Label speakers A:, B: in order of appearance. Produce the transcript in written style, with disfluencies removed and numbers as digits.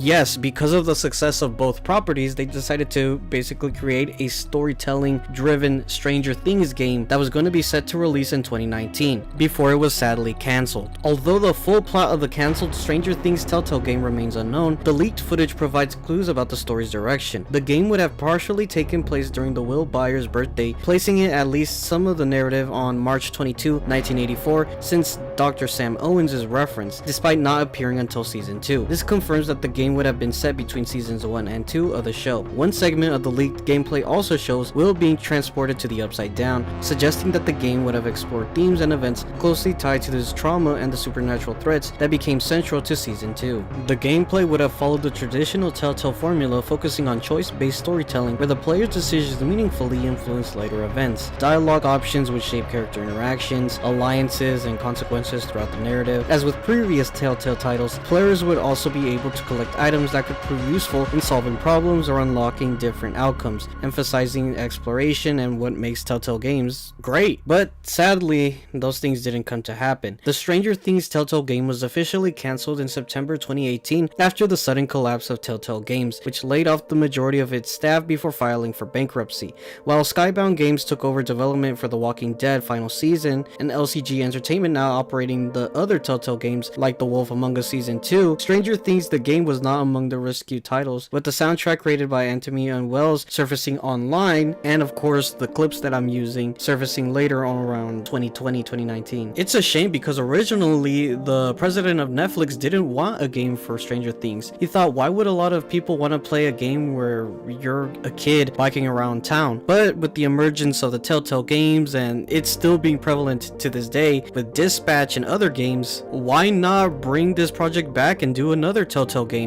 A: Yes, because of the success of both properties, they decided to basically create a storytelling-driven Stranger Things game that was going to be set to release in 2019, before it was sadly cancelled. Although the full plot of the cancelled Stranger Things Telltale game remains unknown, the leaked footage provides clues about the story's direction. The game would have partially taken place during the Will Byers' birthday, placing it at least some of the narrative on March 22, 1984, since Dr. Sam Owens is referenced, despite not appearing until Season 2. This confirms that the game would have been set between Seasons 1 and 2 of the show. One segment of the leaked gameplay also shows Will being transported to the Upside Down, suggesting that the game would have explored themes and events closely tied to this trauma and the supernatural threats that became central to Season 2. The gameplay would have followed the traditional Telltale formula, focusing on choice-based storytelling where the player's decisions meaningfully influence later events. Dialogue options would shape character interactions, alliances, and consequences throughout the narrative. As with previous Telltale titles, players would also be able to collect items that could prove useful in solving problems or unlocking different outcomes, emphasizing exploration and what makes Telltale games great. But sadly, those things didn't come to happen. The Stranger Things Telltale game was officially cancelled in September 2018 after the sudden collapse of Telltale Games, which laid off the majority of its staff before filing for bankruptcy. While Skybound Games took over development for The Walking Dead final season, and LCG Entertainment now operating the other Telltale games like The Wolf Among Us Season 2, Stranger Things the game was not among the rescue titles, with the soundtrack created by Anthony and Wells surfacing online, and of course the clips that I'm using surfacing later on around 2020-2019. It's a shame because originally the president of Netflix didn't want a game for Stranger Things. He thought, why would a lot of people want to play a game where you're a kid biking around town? But with the emergence of the Telltale games, and it's still being prevalent to this day with Dispatch and other games, why not bring this project back and do another Telltale game?